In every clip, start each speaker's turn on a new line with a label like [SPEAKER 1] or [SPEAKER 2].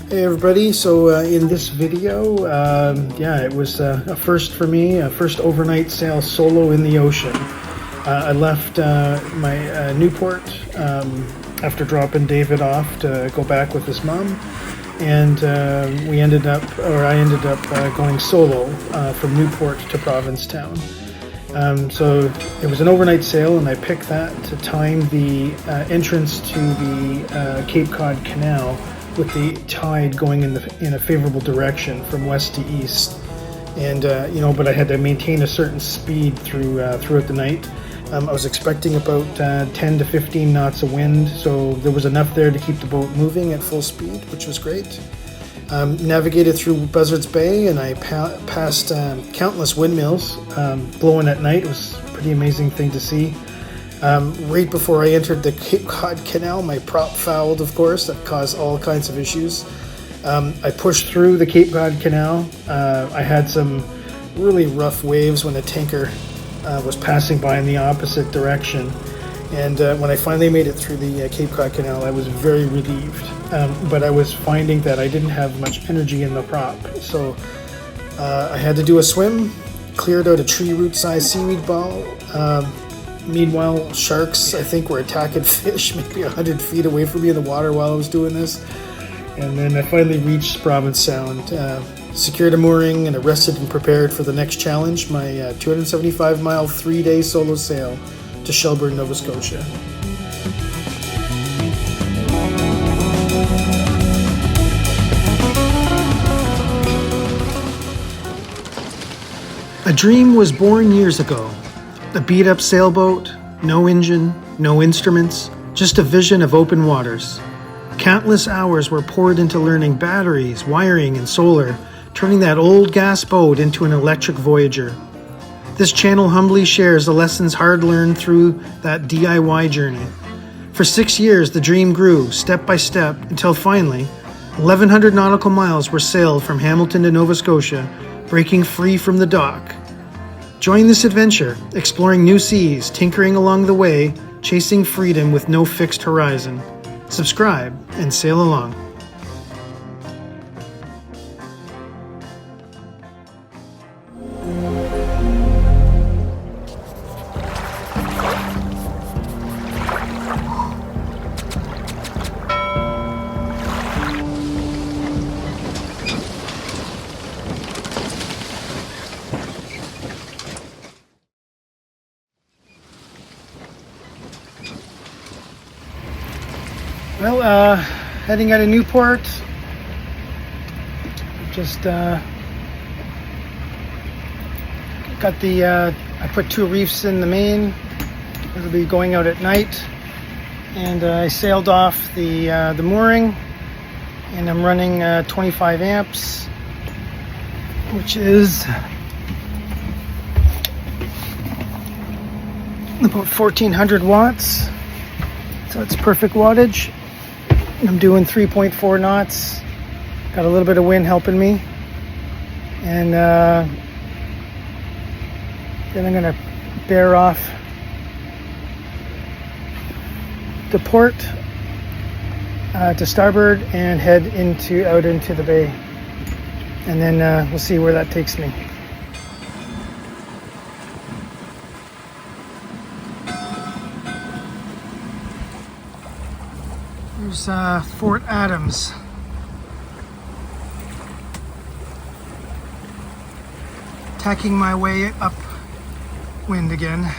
[SPEAKER 1] Hey everybody, so in this video, yeah, it was a first for me, a first overnight sail solo in the ocean. I left my Newport after dropping David off to go back with his mom, and I ended up going solo from Newport to Provincetown. So it was an overnight sail, and I picked that to time the entrance to the Cape Cod Canal with the tide going in a favorable direction from west to east, and you know, but I had to maintain a certain speed throughout the night. I was expecting about 10 to 15 knots of wind, so there was enough there to keep the boat moving at full speed, which was great. Navigated through Buzzards Bay, and I passed countless windmills blowing at night. It was a pretty amazing thing to see. Right before I entered the Cape Cod Canal, my prop fouled, of course. That caused all kinds of issues. I pushed through the Cape Cod Canal. I had some really rough waves when the tanker was passing by in the opposite direction. And when I finally made it through the Cape Cod Canal, I was very relieved. But I was finding that I didn't have much energy in the prop. So I had to do a swim, cleared out a tree root-sized seaweed ball. Meanwhile, sharks, I think, were attacking fish maybe 100 feet away from me in the water while I was doing this. And then I finally reached Provincetown, secured a mooring, and rested and prepared for the next challenge, my 275-mile, 3-day solo sail to Shelburne, Nova Scotia. A dream was born years ago. A beat-up sailboat, no engine, no instruments, just a vision of open waters. Countless hours were poured into learning batteries, wiring, and solar, turning that old gas boat into an electric Voyager. This channel humbly shares the lessons hard-learned through that DIY journey. For 6 years, the dream grew, step by step, until finally, 1,100 nautical miles were sailed from Hamilton to Nova Scotia, breaking free from the dock. Join this adventure, exploring new seas, tinkering along the way, chasing freedom with no fixed horizon. Subscribe and sail along. Well, heading out of Newport. Just got the, I put 2 reefs in the main. It'll be going out at night. And I sailed off the mooring, and I'm running 25 amps, which is about 1400 watts. So it's perfect wattage. I'm doing 3.4 knots. Got a little bit of wind helping me. And then I'm going to bear off the port to starboard and head out into the bay. And then we'll see where that takes me. There's Fort Adams. Tacking my way upwind again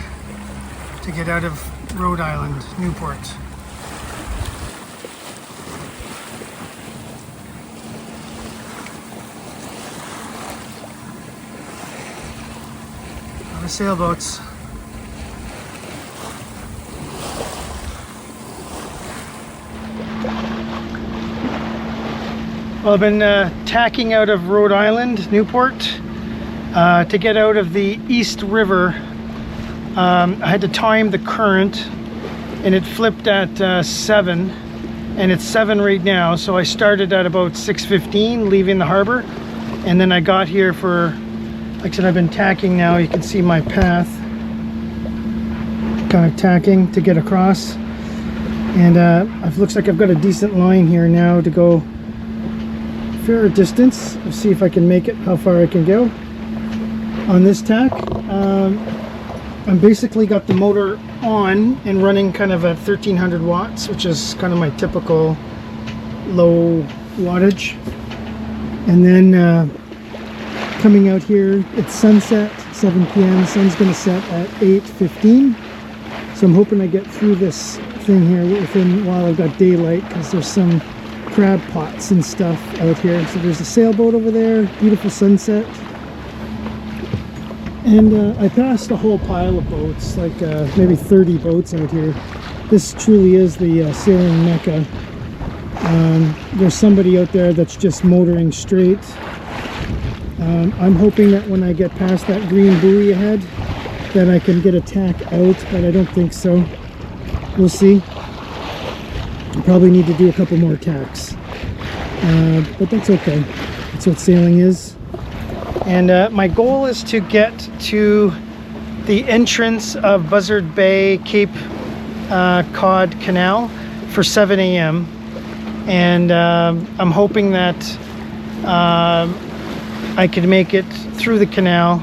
[SPEAKER 1] to get out of Rhode Island, Newport. A lot of sailboats. Well, I've been tacking out of Rhode Island, Newport, to get out of the East River. I had to time the current, and it flipped at 7, and it's 7 right now. So I started at about 6:15, leaving the harbor, and then I got here for, like I said, I've been tacking now. You can see my path. kind of tacking to get across. And it looks like I've got a decent line here now to go a fair distance. Let's see if I can make it, how far I can go on this tack. I'm basically got the motor on and running kind of at 1300 watts, which is kind of my typical low wattage. And then coming out here, it's sunset, 7 p.m. Sun's going to set at 8:15. So I'm hoping I get through this thing here while I've got daylight, because there's some crab pots and stuff out here. So there's a sailboat over there, beautiful sunset. And I passed a whole pile of boats, like maybe 30 boats out here. This truly is the sailing mecca. There's somebody out there that's just motoring straight. I'm hoping that when I get past that green buoy ahead, that I can get a tack out, but I don't think so. We'll see. I probably need to do a couple more tacks. But that's okay. That's what sailing is. And my goal is to get to the entrance of Buzzard Bay, Cape Cod Canal for 7 a.m. And I'm hoping that I can make it through the canal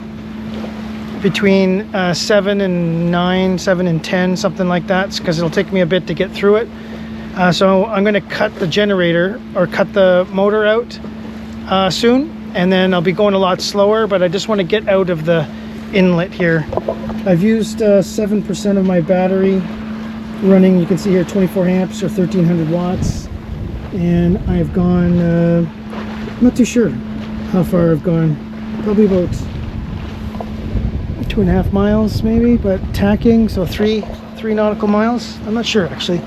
[SPEAKER 1] between 7 and 9, 7 and 10, something like that, because it'll take me a bit to get through it. So I'm going to cut the generator, or cut the motor out soon. And then I'll be going a lot slower, but I just want to get out of the inlet here. I've used 7% of my battery running. You can see here 24 amps or 1300 watts. And I've gone, I'm not too sure how far I've gone. Probably about 2.5 miles maybe, but tacking, so three nautical miles. I'm not sure actually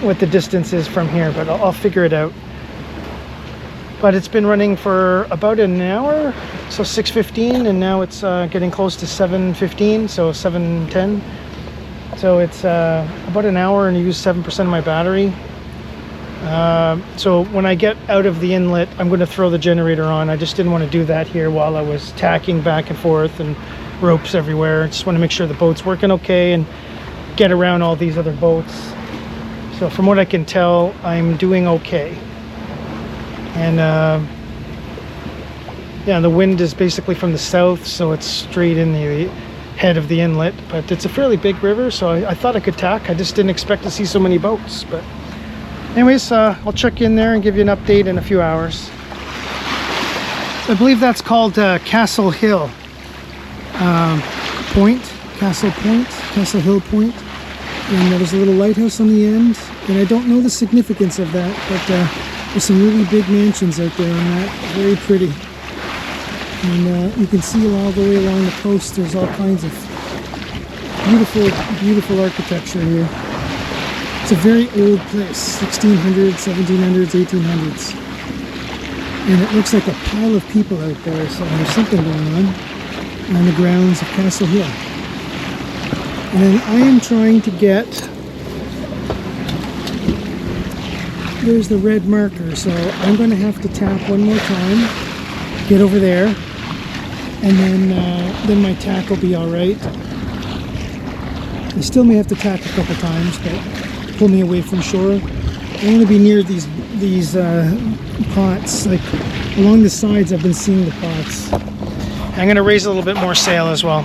[SPEAKER 1] what the distance is from here, but I'll figure it out. But it's been running for about an hour, so 6:15, and now it's getting close to 7:15, so 7:10. So it's about an hour, and I use 7% of my battery. So when I get out of the inlet, I'm going to throw the generator on. I just didn't want to do that here while I was tacking back and forth and ropes everywhere. I just want to make sure the boat's working okay and get around all these other boats. So from what I can tell, I'm doing okay. And yeah, the wind is basically from the south, so it's straight in the head of the inlet. But it's a fairly big river, so I thought I could tack. I just didn't expect to see so many boats. But anyways, I'll check in there and give you an update in a few hours. I believe that's called Castle Hill Point, Castle Hill Point. And there's a little lighthouse on the end. And I don't know the significance of that, but there's some really big mansions out there on that. Very pretty. And you can see all the way along the coast, there's all kinds of beautiful, beautiful architecture here. It's a very old place, 1600s, 1700s, 1800s. And it looks like a pile of people out there, so there's something going on the grounds of Castle Hill. And then I am trying to get, there's the red marker, so I'm going to have to tap one more time, get over there, and then my tack will be all right. I still may have to tack a couple times, but pull me away from shore. I want to be near these pots, like along the sides. I've been seeing the pots. I'm going to raise a little bit more sail as well.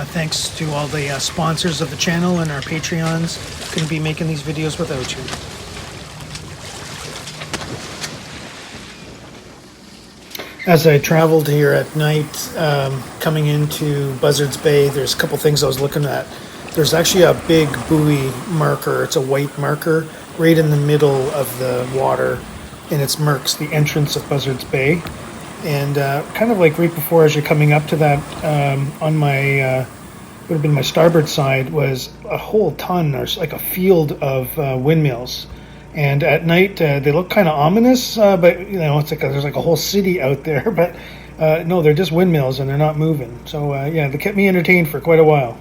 [SPEAKER 1] Thanks to all the sponsors of the channel and our Patreons. Couldn't be making these videos without you. As I traveled here at night, coming into Buzzards Bay, there's a couple things I was looking at. There's actually a big buoy marker. It's a white marker right in the middle of the water, and it marks the entrance of Buzzards Bay. And kind of like right before, as you're coming up to that, on my would have been my starboard side, was a whole ton, or like a field of windmills. And at night, they look kind of ominous, but you know, it's like there's like a whole city out there. But no, they're just windmills and they're not moving. So yeah, they kept me entertained for quite a while.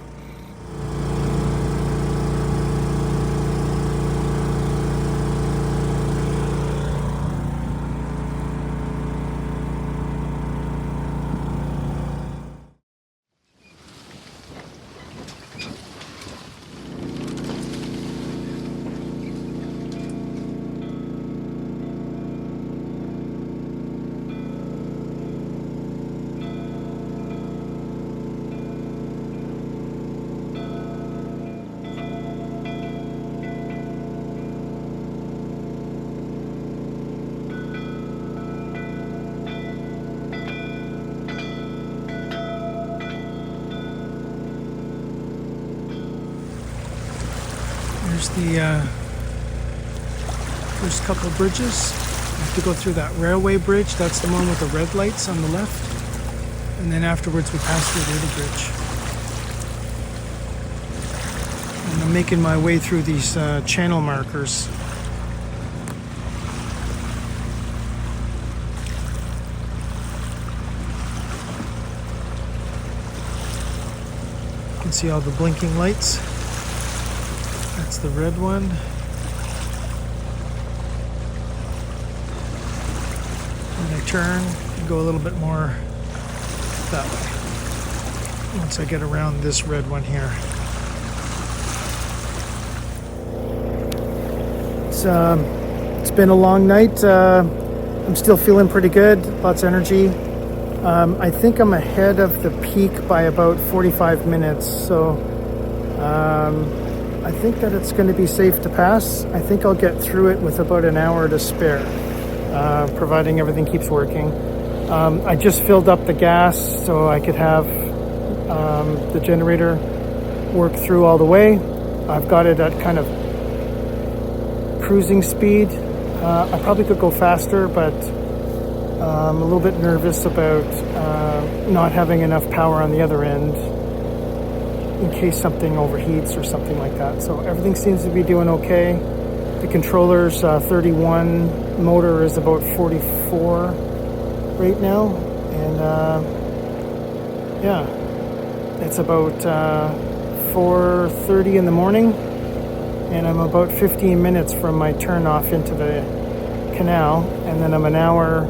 [SPEAKER 1] There's the first couple bridges. You have to go through that railway bridge. That's the one with the red lights on the left. And then afterwards we pass through the other bridge. And I'm making my way through these channel markers. You can see all the blinking lights. That's the red one. And I turn and go a little bit more that way. Once I get around this red one here. It's been a long night. I'm still feeling pretty good. Lots of energy. I think I'm ahead of the peak by about 45 minutes. So I think that it's going to be safe to pass. I think I'll get through it with about an hour to spare, providing everything keeps working. I just filled up the gas so I could have the generator work through all the way. I've got it at kind of cruising speed. I probably could go faster, but I'm a little bit nervous about not having enough power on the other end in case something overheats or something like that. So everything seems to be doing okay. The controller's 31, motor is about 44 right now. And yeah, it's about 4:30 in the morning, and I'm about 15 minutes from my turn off into the canal, and then I'm an hour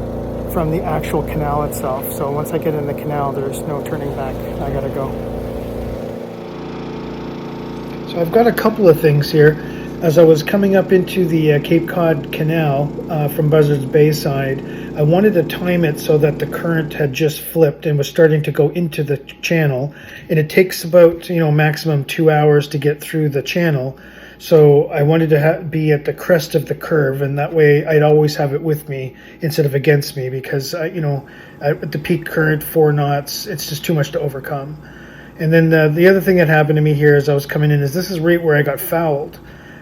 [SPEAKER 1] from the actual canal itself. So once I get in the canal, there's no turning back. I gotta go. So I've got a couple of things here. As I was coming up into the Cape Cod Canal from Buzzards Bay side, I wanted to time it so that the current had just flipped and was starting to go into the channel. And it takes about, maximum 2 hours to get through the channel. So I wanted to be at the crest of the curve, and that way I'd always have it with me instead of against me, because, at the peak current, 4 knots, it's just too much to overcome. And then the other thing that happened to me here as I was coming in is this is right where I got fouled.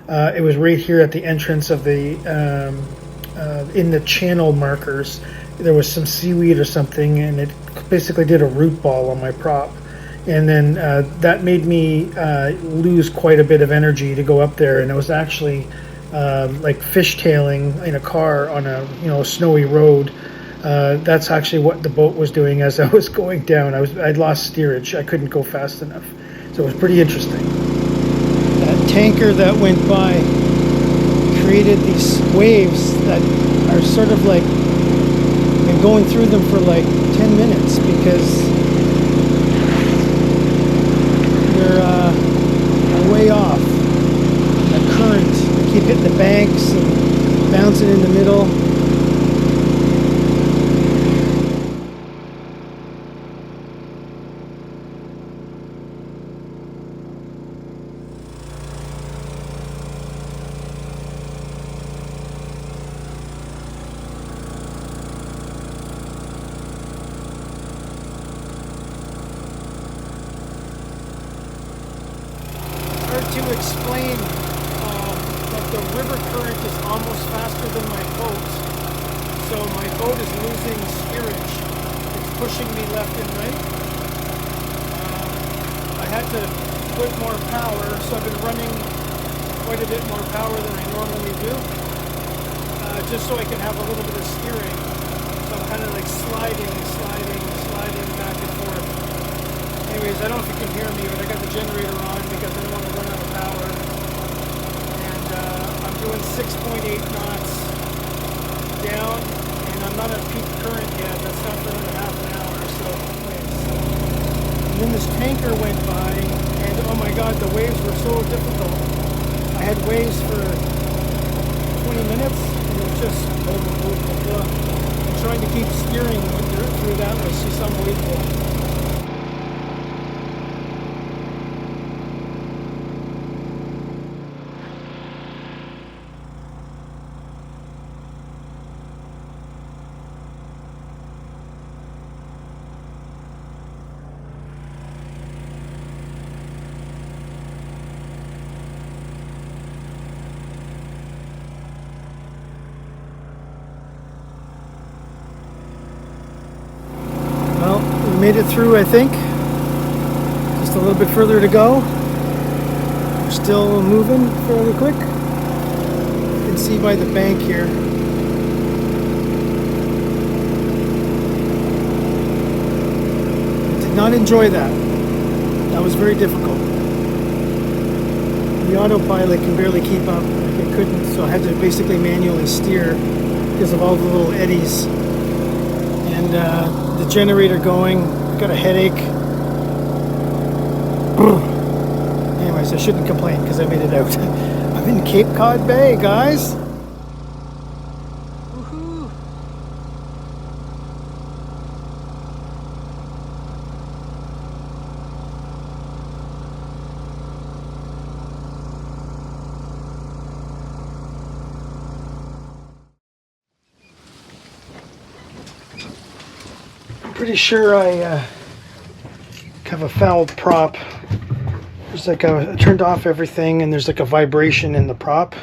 [SPEAKER 1] It was right here at the entrance of the, in the channel markers. There was some seaweed or something, and it basically did a root ball on my prop. And then that made me lose quite a bit of energy to go up there. And it was actually like fishtailing in a car on a snowy road. That's actually what the boat was doing as I was going down. I'd lost steerage. I couldn't go fast enough. So it was pretty interesting. That tanker that went by created these waves that are sort of like, I've been going through them for like 10 minutes because they're way off. The current, they keep hitting the banks and bouncing in the middle. To explain that the river current is almost faster than my boat, so my boat is losing steerage. It's pushing me left and right. I had to put more power, so I've been running quite a bit more power than I normally do. just so I can have a little bit of steering. So I'm kind of like sliding back and forth. Anyways, I don't know if you can hear me, but I got the generator on because I don't want to run out of power. And I'm doing 6.8 knots down, and I'm not at peak current yet. That's not for another half an hour. So, and then this tanker went by, and oh my God, the waves were so difficult. I had waves for 20 minutes, and it was just and trying to keep steering through that was just unbelievable. Made it through, I think. Just a little bit further to go. We're still moving fairly quick. You can see by the bank here. I did not enjoy that. That was very difficult. The autopilot can barely keep up. It couldn't, so I had to basically manually steer because of all the little eddies. And the generator going, got a headache. Anyways, I shouldn't complain because I made it out. I'm in Cape Cod Bay, guys. Woohoo! Pretty sure I have a fouled prop. There's like I turned off everything, and there's like a vibration in the prop.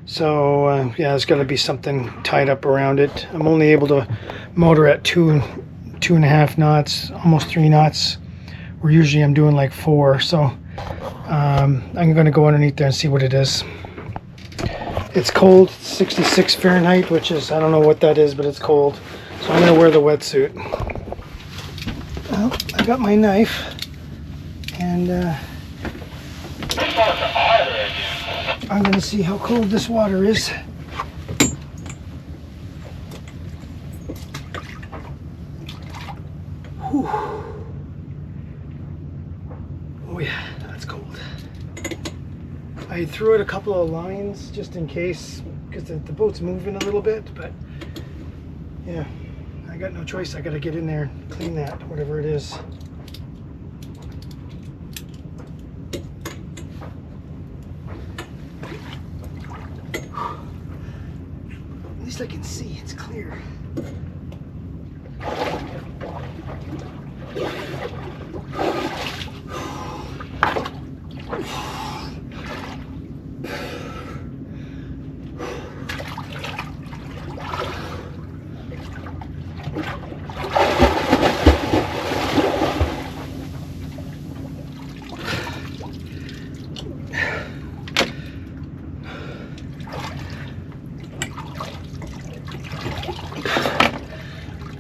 [SPEAKER 1] So yeah, there's got to be something tied up around it. I'm only able to motor at 2.5 knots, almost 3 knots. Where usually I'm doing like 4. So I'm going to go underneath there and see what it is. It's cold, 66 Fahrenheit, which is, I don't know what that is, but it's cold. So I'm going to wear the wetsuit. Well, I got my knife, and I'm going to see how cold this water is. Whew. Oh yeah, that's cold. I threw out a couple of lines just in case, because the boat's moving a little bit, but yeah. I got no choice. I got to get in there and clean that, whatever it is. At least I can see. It's clear.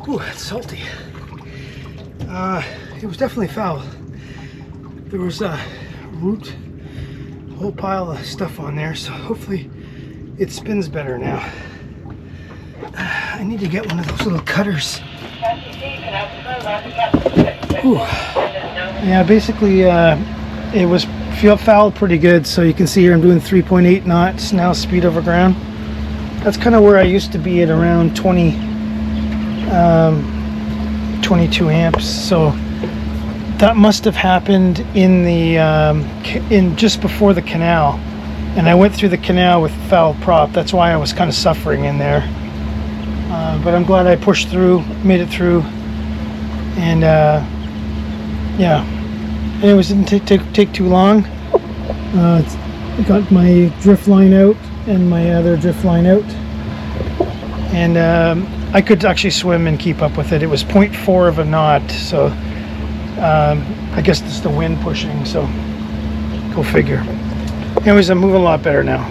[SPEAKER 1] Ooh, it's salty. It was definitely foul. There was a root, a whole pile of stuff on there, so hopefully it spins better now. I need to get one of those little cutters. Ooh. Yeah, basically it was fouled pretty good, so you can see here I'm doing 3.8 knots now, speed over ground. That's kind of where I used to be at around 22 amps, so that must have happened in the just before the canal, and I went through the canal with foul prop. That's why I was kind of suffering in there, but I'm glad I pushed through, made it through, and yeah. Anyways, it didn't take too long. I got my drift line out and my other drift line out, and I could actually swim and keep up with it. It was 0.4 of a knot, so I guess it's the wind pushing, so go figure. Anyways, I'm moving a lot better now.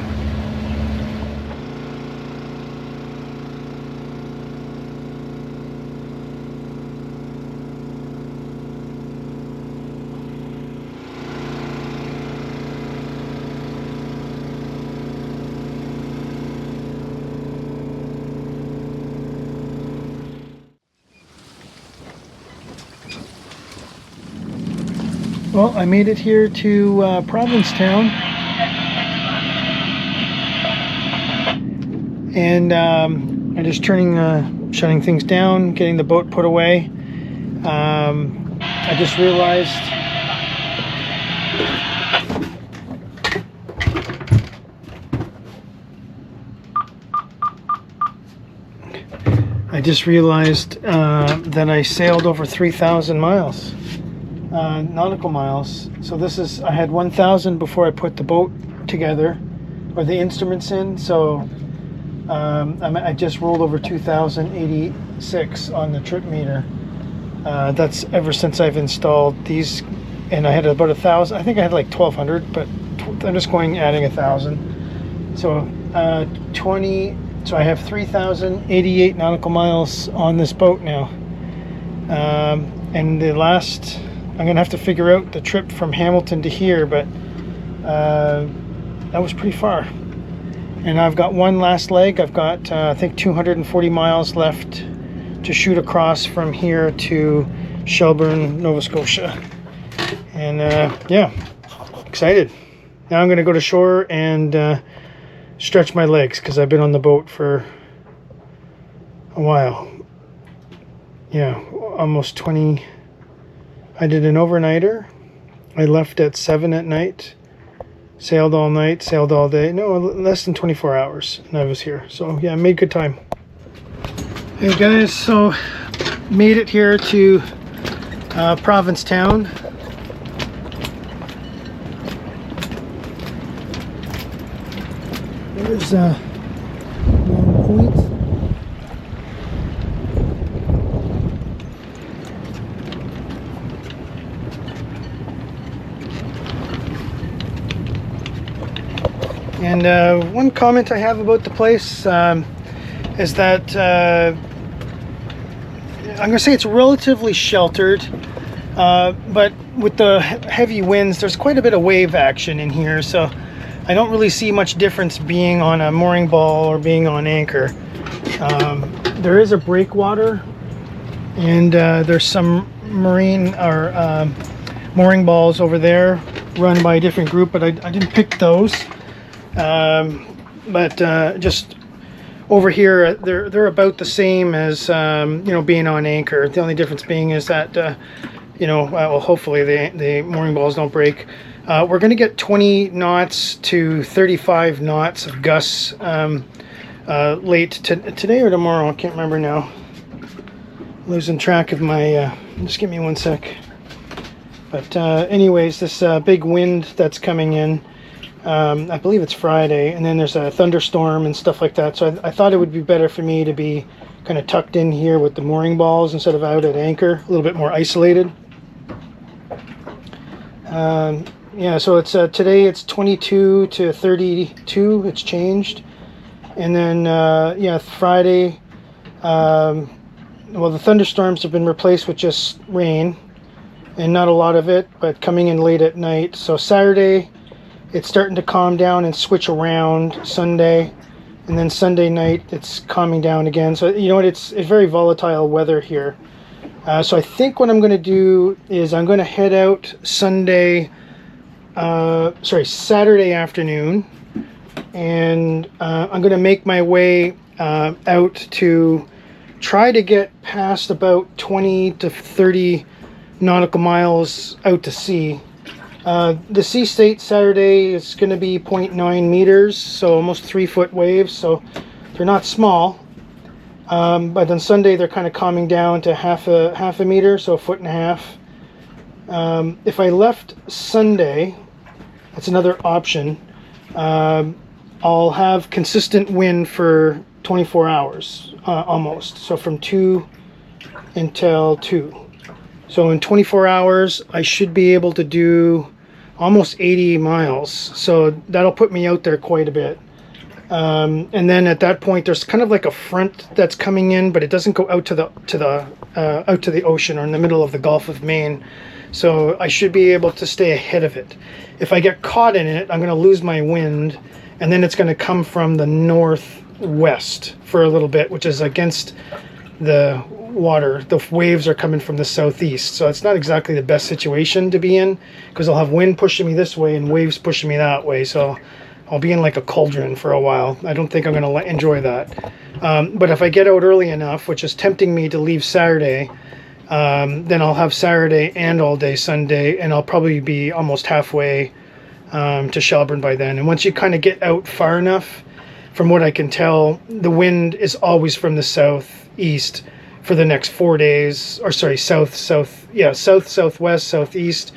[SPEAKER 1] Well, I made it here to Provincetown, and I'm just shutting things down, getting the boat put away. I just realized that I sailed over 3,000 miles, nautical miles. So I had 1,000 before I put the boat together, or the instruments in. So I just rolled over 2,086 on the trip meter. That's ever since I've installed these, and I had about 1,000. I think I had like 1,200, but I'm just adding 1,000. So 20. So I have 3,088 nautical miles on this boat now. And I'm gonna have to figure out the trip from Hamilton to here, but that was pretty far. And I've got one last leg. I've got I think 240 miles left to shoot across from here to Shelburne, Nova Scotia. And yeah, excited. Now I'm gonna go to shore and stretch my legs, because I've been on the boat for a while. Yeah, almost 20. I did an overnighter. I left at 7 at night, sailed all night, sailed all day. No, less than 24 hours, and I was here. So yeah, I made good time. Hey guys, so made it here to Provincetown. There's Long Point. And one comment I have about the place is that I'm going to say it's relatively sheltered, but with the heavy winds, there's quite a bit of wave action in here, so I don't really see much difference being on a mooring ball or being on anchor. There is a breakwater, and there's some marine or mooring balls over there run by a different group, but I didn't pick those. But just over here, they're about the same as being on anchor. The only difference being is that well, hopefully the mooring balls don't break. We're going to get 20 knots to 35 knots of gusts late today or tomorrow. I can't remember now. Losing track of my... just give me one sec. But anyways, this big wind that's coming in, I believe it's Friday, and then there's a thunderstorm and stuff like that. So I thought it would be better for me to be kind of tucked in here with the mooring balls instead of out at anchor, a little bit more isolated. Yeah, so it's today it's 22 to 32. It's changed, and then yeah, Friday. Well, the thunderstorms have been replaced with just rain, and not a lot of it, but coming in late at night. So Saturday, it's starting to calm down and switch around. Sunday, and then Sunday night, it's calming down again. So you know what? It's very volatile weather here. So I think what I'm going to do is I'm going to head out Saturday afternoon, and I'm going to make my way out to try to get past about 20 to 30 nautical miles out to sea. The sea state Saturday is going to be 0.9 meters, so almost 3-foot waves, so they're not small. But on Sunday they're kind of calming down to half a meter, so 1.5 feet. If I left Sunday, that's another option. I'll have consistent wind for 24 hours, almost. So from 2 until 2. So in 24 hours, I should be able to do almost 80 miles. So that'll put me out there quite a bit. And then at that point, there's kind of like a front that's coming in, but it doesn't go out to the ocean or in the middle of the Gulf of Maine. So I should be able to stay ahead of it. If I get caught in it, I'm going to lose my wind, and then it's going to come from the northwest for a little bit, which is against the water. The waves are coming from the southeast, so it's not exactly the best situation to be in, because I'll have wind pushing me this way and waves pushing me that way. So I'll be in like a cauldron for a while. I don't think I'm going to enjoy that. But if I get out early enough, which is tempting me to leave Saturday, then I'll have Saturday and all day Sunday, and I'll probably be almost halfway to Shelburne by then. And once you kind of get out far enough, from what I can tell, the wind is always from the southeast for the next 4 days, or sorry, south, southwest, southeast,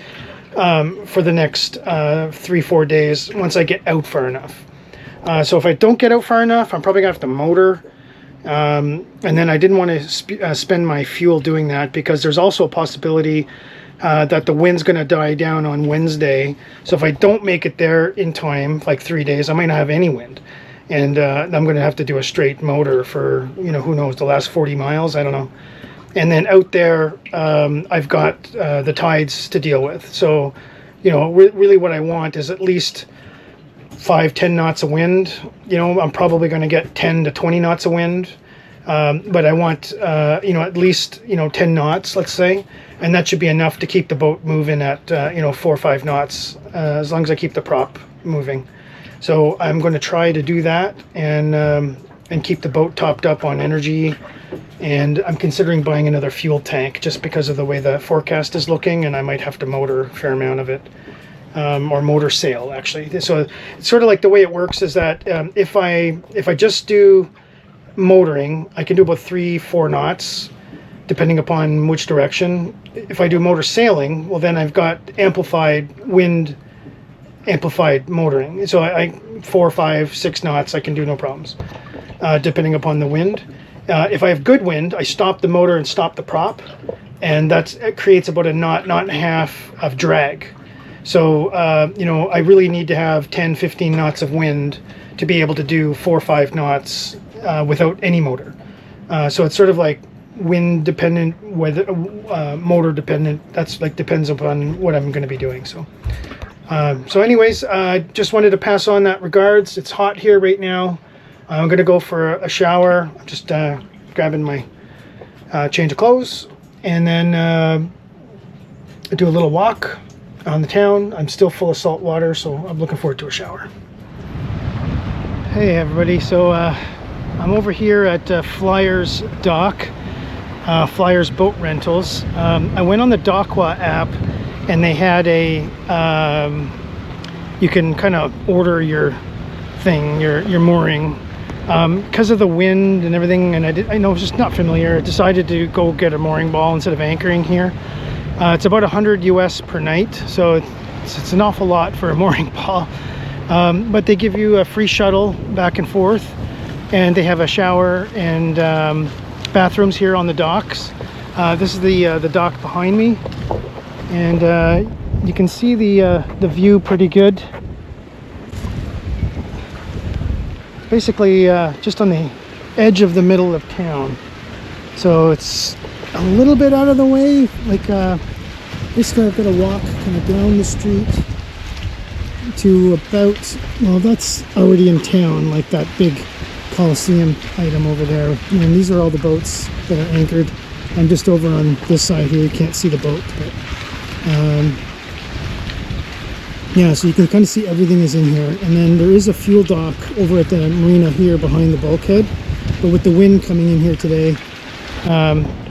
[SPEAKER 1] for the next 3-4 days once I get out far enough. So if I don't get out far enough, I'm probably gonna have to motor. And then I didn't want to spend my fuel doing that, because there's also a possibility that the wind's going to die down on Wednesday. So if I don't make it there in time, like 3 days, I might not have any wind. And I'm going to have to do a straight motor for, who knows, the last 40 miles, I don't know. And then out there, I've got the tides to deal with. So, really what I want is at least 5-10 knots of wind. I'm probably going to get 10 to 20 knots of wind, but I want at least 10 knots, let's say, and that should be enough to keep the boat moving at 4 or 5 knots, as long as I keep the prop moving. So I'm going to try to do that and keep the boat topped up on energy. And I'm considering buying another fuel tank just because of the way the forecast is looking, and I might have to motor a fair amount of it. Or motor sail, actually. So it's sort of like the way it works is that if I just do motoring, I can do about 3-4 knots, depending upon which direction. If I do motor sailing, well, then I've got amplified wind, amplified motoring. So I 4, 5, 6 knots, I can do no problems, depending upon the wind. If I have good wind, I stop the motor and stop the prop, and it creates about a knot and a half of drag. So, I really need to have 10, 15 knots of wind to be able to do 4 or 5 knots without any motor. So it's sort of like wind dependent, motor dependent. That's like depends upon what I'm going to be doing. So, anyways, I just wanted to pass on that regards. It's hot here right now. I'm going to go for a shower. I'm just grabbing my change of clothes, and then do a little walk on the town. I'm still full of salt water, so I'm looking forward to a shower. Hey everybody, so I'm over here at Flyers Dock, Flyers Boat Rentals. I went on the Docwa app, and they had a you can kind of order your thing, your mooring. Because of the wind and everything, and I know I was just not familiar, I decided to go get a mooring ball instead of anchoring here. It's about $100 US per night, so it's an awful lot for a mooring ball. But they give you a free shuttle back and forth, and they have a shower and bathrooms here on the docks. This is the dock behind me, and you can see the view pretty good. Basically just on the edge of the middle of town, so it's a little bit out of the way. Like basically I've got to walk kind of down the street to about, well, that's already in town, like that big Coliseum item over there, and these are all the boats that are anchored. I'm just over on this side here, you can't see the boat, but yeah, so you can kind of see everything is in here. And then there is a fuel dock over at the marina here behind the bulkhead, but with the wind coming in here today,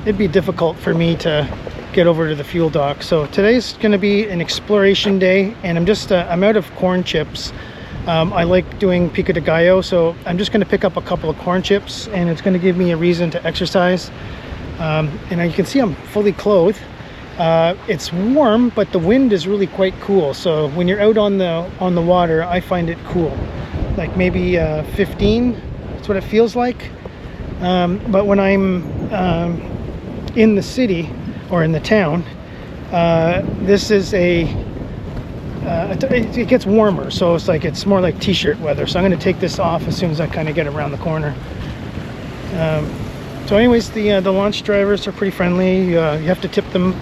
[SPEAKER 1] it'd be difficult for me to get over to the fuel dock. So today's going to be an exploration day, and I'm out of corn chips. I like doing pico de gallo, so I'm just going to pick up a couple of corn chips, and it's going to give me a reason to exercise. And you can see I'm fully clothed. It's warm, but the wind is really quite cool. So when you're out on the water, I find it cool, like maybe 15. That's what it feels like. But when I'm in the city or in the town, this is it gets warmer, so it's more like t-shirt weather. So I'm going to take this off as soon as I kind of get around the corner. So anyways, the launch drivers are pretty friendly. You have to tip them.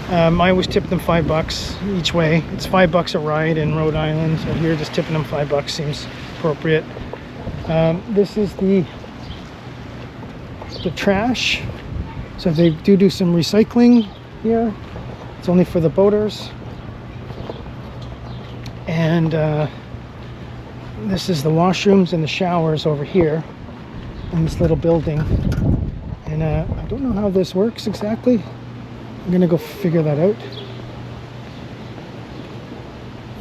[SPEAKER 1] I always tip them $5 each way. It's $5 a ride in Rhode Island, so here just tipping them $5 seems appropriate. This is the trash So they do some recycling here. It's only for the boaters. And this is the washrooms and the showers over here in this little building. And I don't know how this works exactly. I'm gonna go figure that out.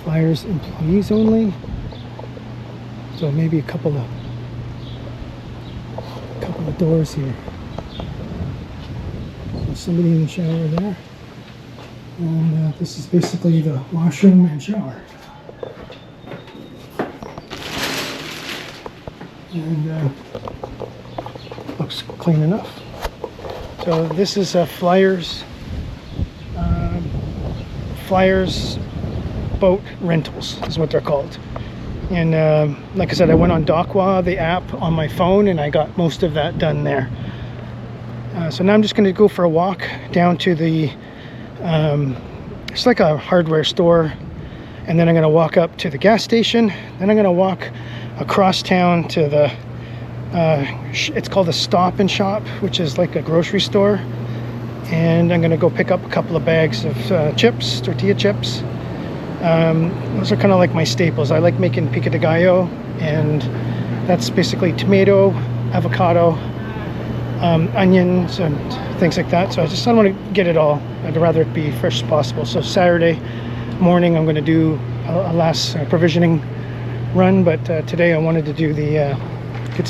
[SPEAKER 1] Flyers employees only. So maybe a couple of doors here. So somebody in the shower there. And this is basically the washroom and shower. And looks clean enough. So this is Flyers boat rentals is what they're called. And like I said, I went on Docwa, the app on my phone, and I got most of that done there. So now I'm just going to go for a walk down to the it's like a hardware store, and then I'm going to walk up to the gas station. Then I'm going to walk across town to the it's called a Stop and Shop, which is like a grocery store, and I'm going to go pick up a couple of bags of chips, tortilla chips. Those are kind of like my staples. I like making pico de gallo, and that's basically tomato, avocado, onions, and things like that. So I don't want to get it all. I'd rather it be fresh as possible. So Saturday morning I'm going to do a last provisioning run, but today I wanted to do the get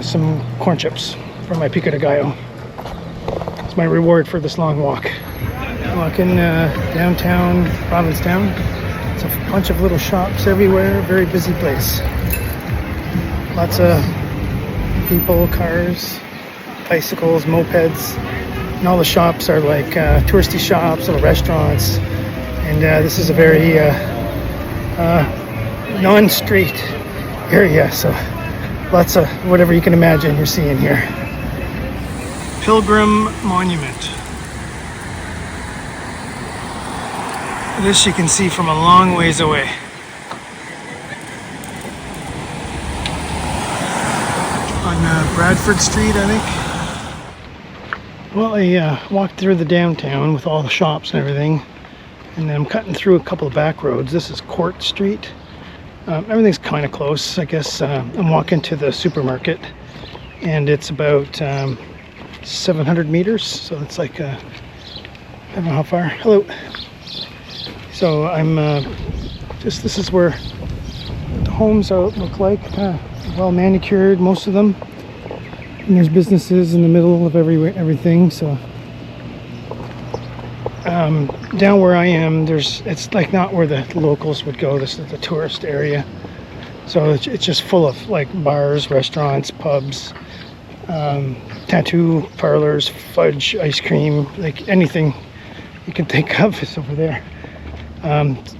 [SPEAKER 1] some corn chips for my pico de gallo. It's my reward for this long walk. Walking downtown Provincetown. It's a bunch of little shops everywhere. Very busy place. Lots of people, cars, bicycles, mopeds, and all the shops are like touristy shops, little restaurants. And this is a very non-street area, so lots of whatever you can imagine you're seeing here. Pilgrim Monument. This you can see from a long ways away. On Bradford Street, I think. Well, I walked through the downtown with all the shops and everything, and then I'm cutting through a couple of back roads. This is Court Street. Everything's kind of close. I guess I'm walking to the supermarket, and it's about 700 meters, so it's like I don't know how far. Hello. So I'm this is where the homes look like, well manicured, most of them, and there's businesses in the middle of everything. So down where I am, it's like not where the locals would go. This is the tourist area, so it's just full of like bars, restaurants, pubs, tattoo parlors, fudge, ice cream, like anything you can think of is over there.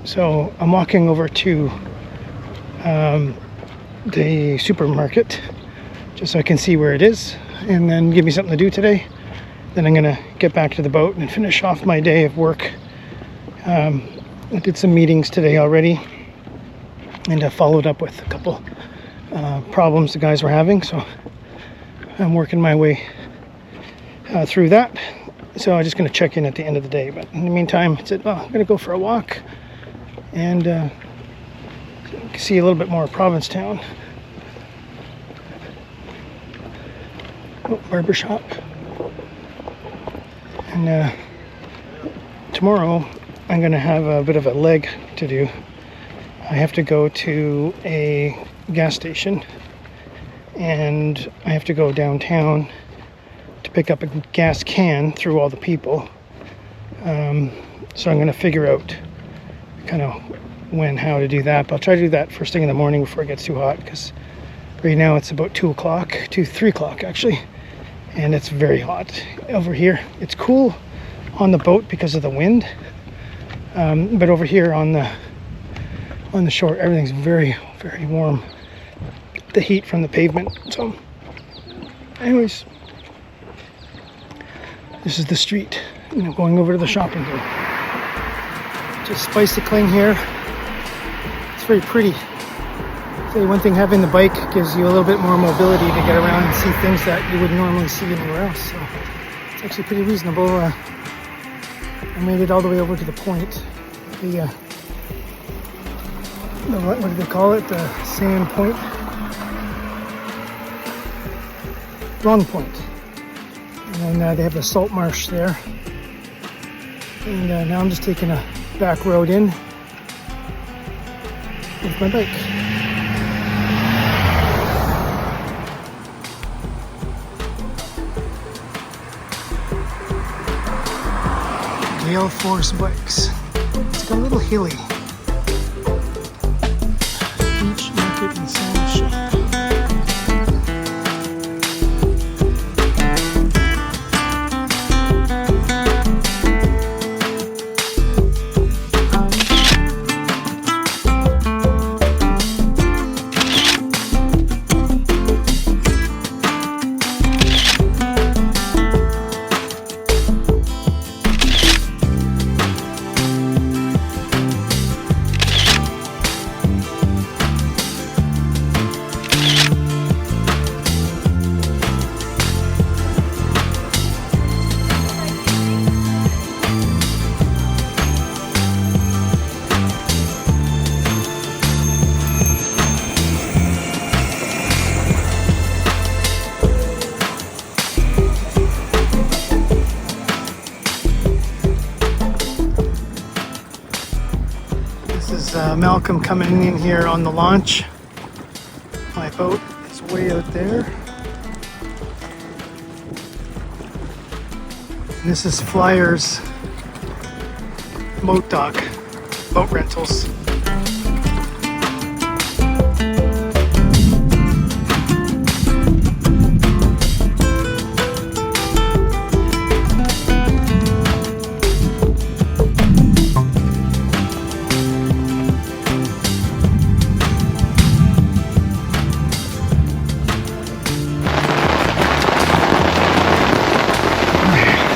[SPEAKER 1] So I'm walking over to the supermarket just so I can see where it is, and then give me something to do today. Then I'm gonna get back to the boat and finish off my day of work. I did some meetings today already, and I followed up with a couple problems the guys were having, so I'm working my way through that. So I'm just going to check in at the end of the day. But in the meantime, I said, well, I'm going to go for a walk and see a little bit more of Provincetown. Oh, barber shop. And tomorrow I'm going to have a bit of a leg to do. I have to go to a gas station, and I have to go downtown to pick up a gas can through all the people. So I'm going to figure out kind of how to do that. But I'll try to do that first thing in the morning before it gets too hot, because right now it's about 3 o'clock actually, and it's very hot over here. It's cool on the boat because of the wind, but over here on the shore, everything's very, very warm. The heat from the pavement. So anyways, this is the street, going over to the shopping here. Just bicycling here. It's very pretty. I'll tell you one thing, having the bike gives you a little bit more mobility to get around and see things that you wouldn't normally see anywhere else. So It's actually pretty reasonable. I made it all the way over to the point. What do they call it? The sand point? Long Point. And then they have the salt marsh there. And now I'm just taking a back road in with my bike. Gale Force bikes. It's got a little hilly. Beach Market and Sand Shop. Malcolm coming in here on the launch. My boat is way out there. This is Flyers Boat Dock, boat rentals.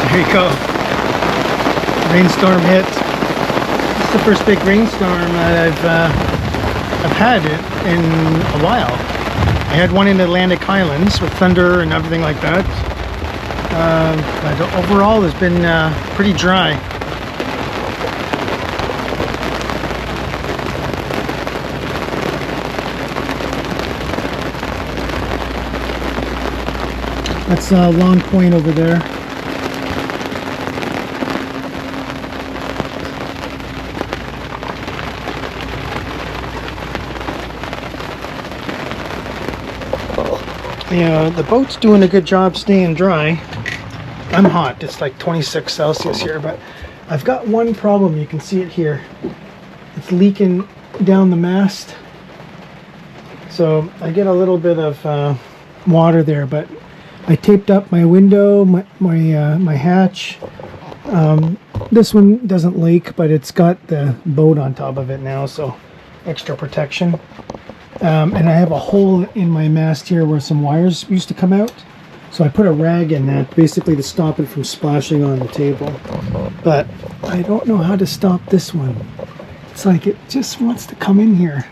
[SPEAKER 1] There you go. Rainstorm hit. It's the first big rainstorm that I've had it in a while. I had one in Atlantic Highlands with thunder and everything like that. But overall, it's been pretty dry. That's Long Point over there. Yeah, the boat's doing a good job staying dry. I'm hot. It's like 26 Celsius here, but I've got one problem. You can see it here. It's leaking down the mast. So I get a little bit of water there, but I taped up my window, my hatch. This one doesn't leak, but it's got the boat on top of it now, so extra protection. And I have a hole in my mast here where some wires used to come out. So I put a rag in that, basically to stop it from splashing on the table. But I don't know how to stop this one. It's like it just wants to come in here.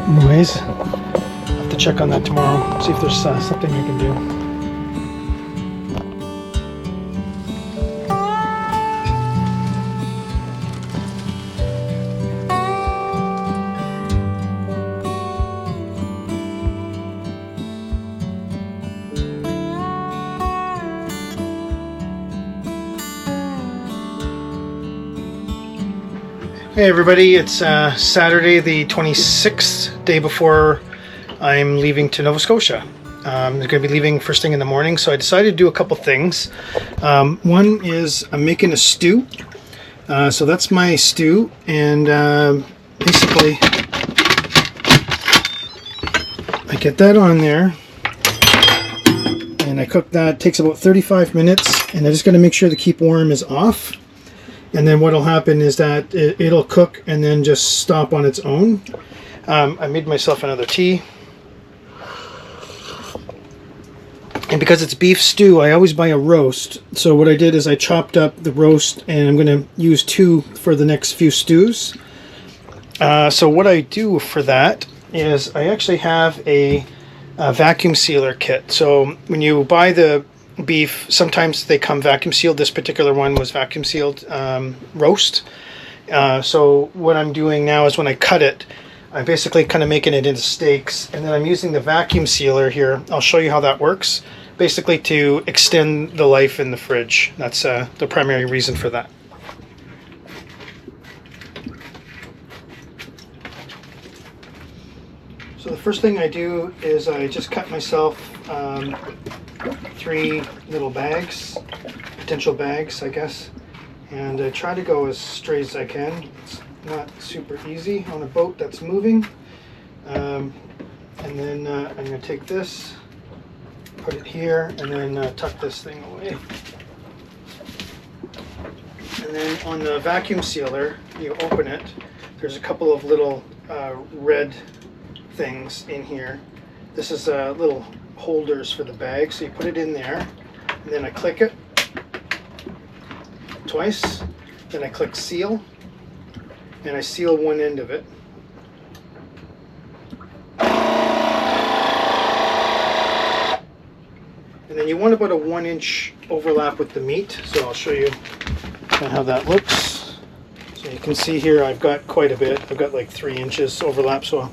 [SPEAKER 1] Anyways, I'll have to check on that tomorrow, see if there's something I can do. Hey everybody, it's Saturday the 26th, day before I'm leaving to Nova Scotia. I'm going to be leaving first thing in the morning, so I decided to do a couple things. One is I'm making a stew. So that's my stew, and basically I get that on there and I cook that. It takes about 35 minutes, and I just got to make sure the keep warm is off. And then what'll happen is that it'll cook and then just stop on its own. I made myself another tea. And because it's beef stew, I always buy a roast. So what I did is I chopped up the roast, and I'm going to use 2 for the next few stews. So what I do for that is I actually have a vacuum sealer kit. So when you buy the beef, sometimes they come vacuum sealed. This particular one was vacuum sealed roast. So what I'm doing now is when I cut it, I'm basically kind of making it into steaks, and then I'm using the vacuum sealer here. I'll show you how that works. Basically to extend the life in the fridge. That's the primary reason for that. So the first thing I do is I just cut myself 3 little bags, potential bags, I guess, and I try to go as straight as I can. It's not super easy on a boat that's moving. And then I'm going to take this, put it here, and then tuck this thing away. And then on the vacuum sealer, you open it. There's a couple of little red things in here. This is little holders for the bag, so you put it in there, and then I click it twice, then I click seal, and I seal one end of it. And then you want about a 1-inch overlap with the meat, so I'll show you how that looks. So you can see here I've got quite a bit. I've got like 3 inches overlap, so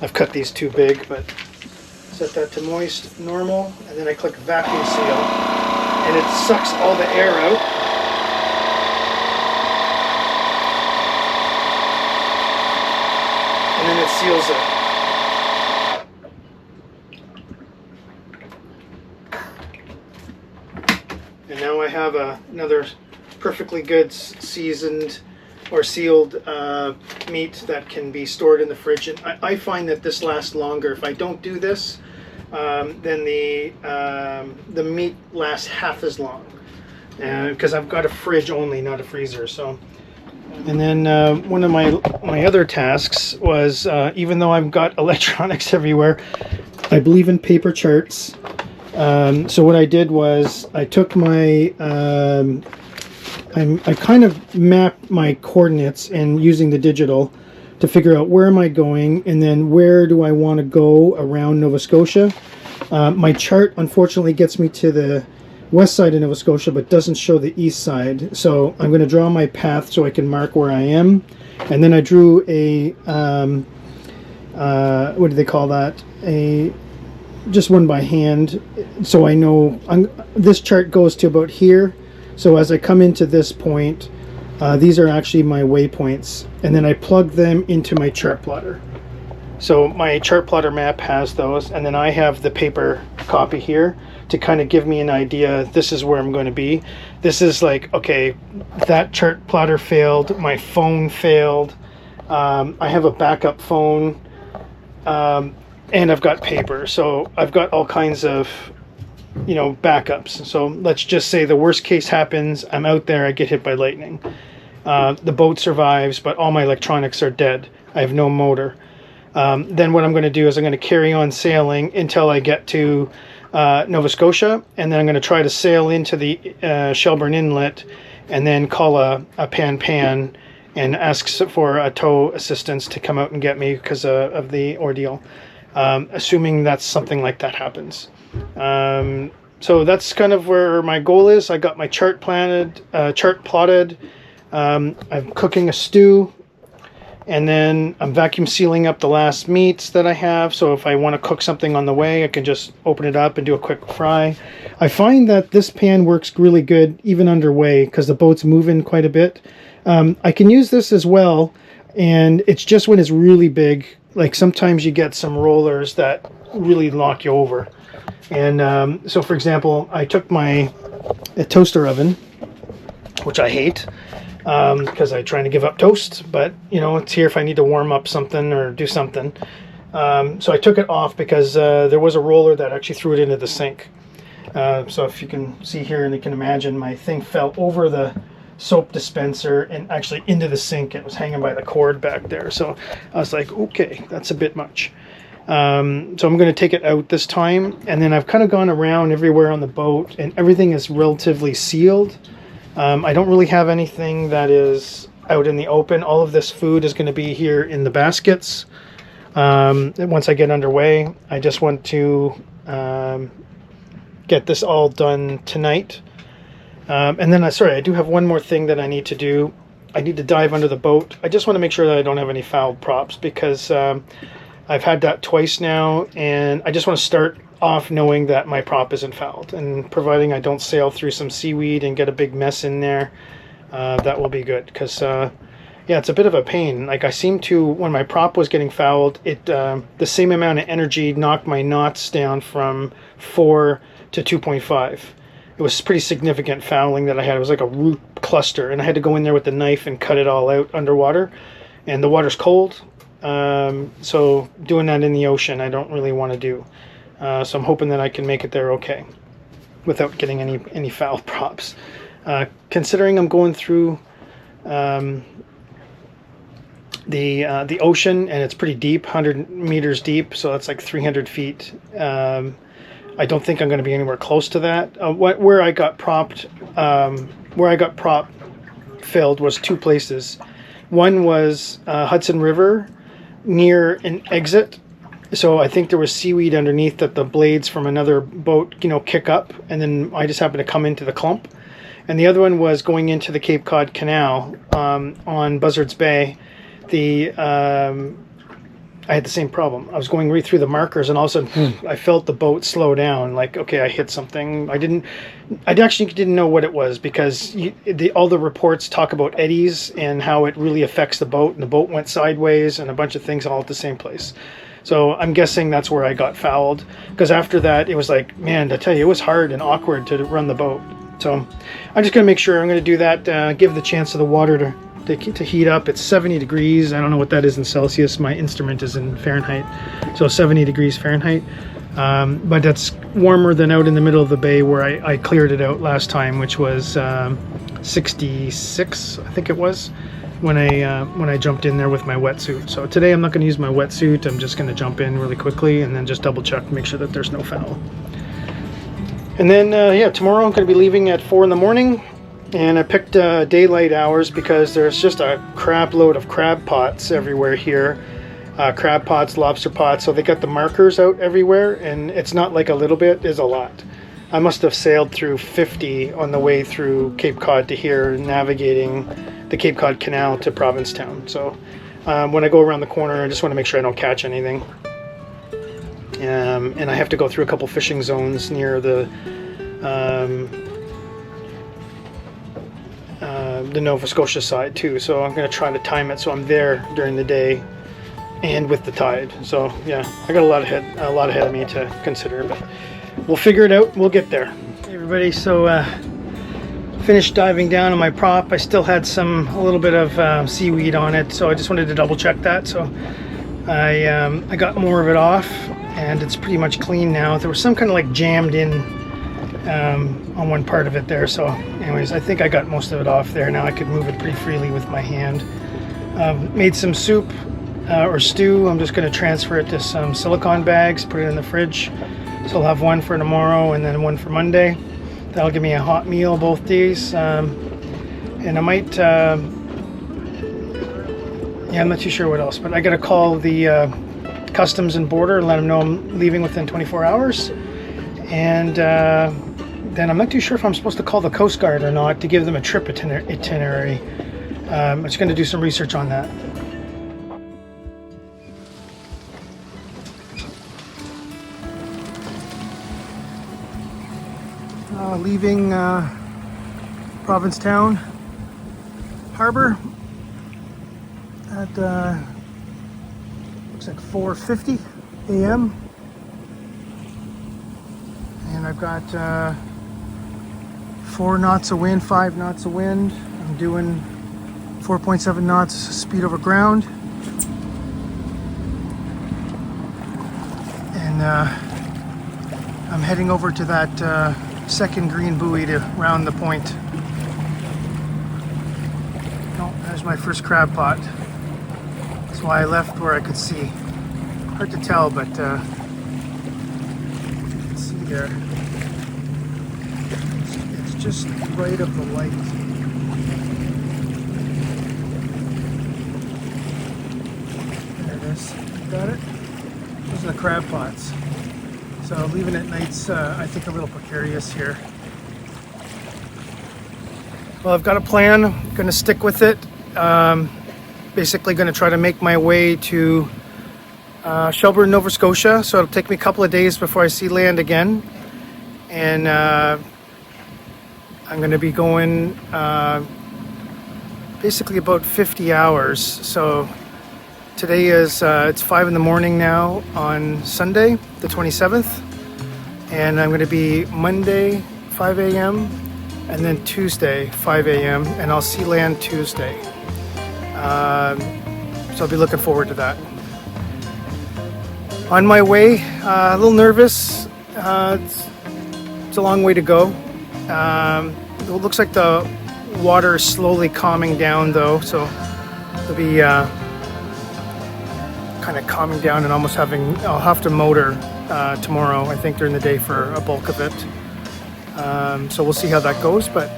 [SPEAKER 1] I've cut these too big, but set that to moist, normal, and then I click vacuum seal, and it sucks all the air out. And then it seals it. And now I have another perfectly good seasoned or sealed meat that can be stored in the fridge. And I find that this lasts longer. If I don't do this, then the meat lasts half as long. Because I've got a fridge only, not a freezer. So. And then one of my other tasks was, even though I've got electronics everywhere, I believe in paper charts. So what I did was I took my, I kind of mapped my coordinates and using the digital to figure out where am I going and then where do I want to go around Nova Scotia. My chart unfortunately gets me to the west side of Nova Scotia but doesn't show the east side, so I'm going to draw my path so I can mark where I am. And then I drew a what do they call that, just one by hand, so I know this chart goes to about here. So as I come into this point, these are actually my waypoints, and then I plug them into my chart plotter. So my chart plotter map has those, and then I have the paper copy here to kind of give me an idea. This is where I'm going to be. This is like, okay, that chart plotter failed, my phone failed, I have a backup phone, and I've got paper, so I've got all kinds of, you know, backups. So let's just say the worst case happens, I'm out there, I get hit by lightning, the boat survives, but all my electronics are dead, I have no motor. Then what I'm going to do is I'm going to carry on sailing until I get to Nova Scotia, and then I'm going to try to sail into the Shelburne Inlet and then call a pan and ask for a tow assistance to come out and get me because of the ordeal, assuming that's something like that happens. So that's kind of where my goal is. I got my chart plotted. I'm cooking a stew, and then I'm vacuum sealing up the last meats that I have. So if I want to cook something on the way, I can just open it up and do a quick fry. I find that this pan works really good even underway because the boat's moving quite a bit. I can use this as well, and it's just when it's really big. Like sometimes you get some rollers that really knock you over. And so for example, I took my toaster oven, which I hate, because I'm trying to give up toast, but you know, it's here if I need to warm up something or do something. So I took it off because there was a roller that actually threw it into the sink. So if you can see here and you can imagine, my thing fell over the soap dispenser and actually into the sink. It was hanging by the cord back there. So I was like, okay, that's a bit much. So I'm going to take it out this time, and then I've kind of gone around everywhere on the boat and everything is relatively sealed. I don't really have anything that is out in the open. All of this food is going to be here in the baskets. Once I get underway, I just want to get this all done tonight. And then, sorry, I do have one more thing that I need to do. I need to dive under the boat. I just want to make sure that I don't have any fouled props, because I've had that twice now, and I just want to start off knowing that my prop isn't fouled. And providing I don't sail through some seaweed and get a big mess in there, that will be good. Because, yeah, it's a bit of a pain. Like, I seem to, when my prop was getting fouled, the same amount of energy knocked my knots down from 4 to 2.5. It was pretty significant fouling that I had. It was like a root cluster, and I had to go in there with the knife and cut it all out underwater. And the water's cold, so doing that in the ocean I don't really want to do. So I'm hoping that I can make it there okay without getting any foul props. Considering I'm going through the ocean, and it's pretty deep, 100 meters deep, so that's like 300 feet. I don't think I'm going to be anywhere close to that. Where I got prop filled was two places. One was Hudson River near an exit. So I think there was seaweed underneath that the blades from another boat, kick up, and then I just happened to come into the clump. And the other one was going into the Cape Cod Canal on Buzzards Bay. I had the same problem. I was going right through the markers, and all of a sudden, I felt the boat slow down. Like, okay, I hit something. I actually didn't know what it was, because all the reports talk about eddies and how it really affects the boat, and the boat went sideways and a bunch of things all at the same place. So I'm guessing that's where I got fouled, because after that, it was like, man, I tell you, it was hard and awkward to run the boat. So I'm just going to make sure I'm going to do that, give the chance of the water to heat up. It's 70 degrees. I don't know what that is in Celsius. My instrument is in Fahrenheit, so 70 degrees Fahrenheit. But that's warmer than out in the middle of the bay where I cleared it out last time, which was 66, I think it was, when I jumped in there with my wetsuit. So today I'm not going to use my wetsuit. I'm just going to jump in really quickly and then just double check, make sure that there's no foul. And then yeah, tomorrow I'm going to be leaving at 4 in the morning. And I picked daylight hours because there's just a crap load of crab pots everywhere here. Crab pots, lobster pots, so they got the markers out everywhere, and it's not like a little bit, it's a lot. I must have sailed through 50 on the way through Cape Cod to here, navigating the Cape Cod Canal to Provincetown. So when I go around the corner, I just want to make sure I don't catch anything. And I have to go through a couple fishing zones near the Nova Scotia side too, so I'm going to try to time it so I'm there during the day and with the tide. So yeah, I got a lot ahead of me to consider, but we'll figure it out. We'll get there. Hey everybody, so finished diving down on my prop. I still had a little bit of seaweed on it, so I just wanted to double check that. So I got more of it off, and it's pretty much clean now. There was some kind of like jammed in on one part of it there, so anyways, I think I got most of it off there. Now I could move it pretty freely with my hand. Made some soup or stew. I'm just going to transfer it to some silicone bags, put it in the fridge, so I'll have one for tomorrow and then one for Monday. That'll give me a hot meal both days. And I might yeah, I'm not too sure what else, but I gotta call the Customs and Border and let them know I'm leaving within 24 hours. And then I'm not too sure if I'm supposed to call the Coast Guard or not to give them a trip itinerary. I'm just going to do some research on that. Leaving Provincetown Harbor at looks like 4:50 a.m. and I've got 4 knots of wind, 5 knots of wind. I'm doing 4.7 knots speed over ground, and I'm heading over to that second green buoy to round the point. Oh, there's my first crab pot. That's why I left where I could see. Hard to tell, but you can see there. It's just right of the light. There it is. got it. Those are the crab pots. So leaving at night's, I think, a little precarious here. Well, I've got a plan. I'm going to stick with it. Basically going to try to make my way to Shelburne, Nova Scotia. So it'll take me a couple of days before I see land again. And I'm going to be going basically about 50 hours. So today is, it's 5 in the morning now on Sunday, the 27th. And I'm going to be Monday, 5 a.m. and then Tuesday, 5 a.m. and I'll see land Tuesday. So I'll be looking forward to that. On my way, a little nervous. It's a long way to go. It looks like the water is slowly calming down though, so it'll be kind of calming down and almost I'll have to motor tomorrow, I think, during the day for a bulk of it. So we'll see how that goes, but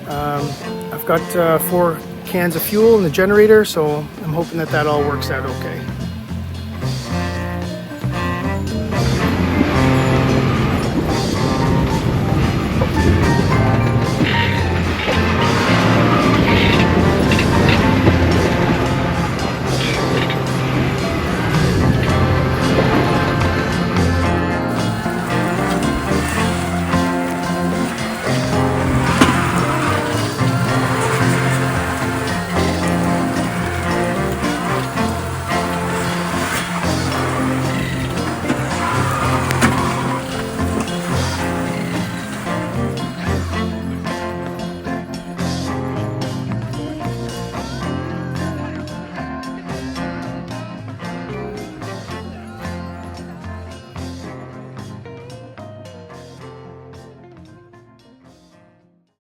[SPEAKER 1] I've got 4 cans of fuel in the generator, so I'm hoping that all works out okay.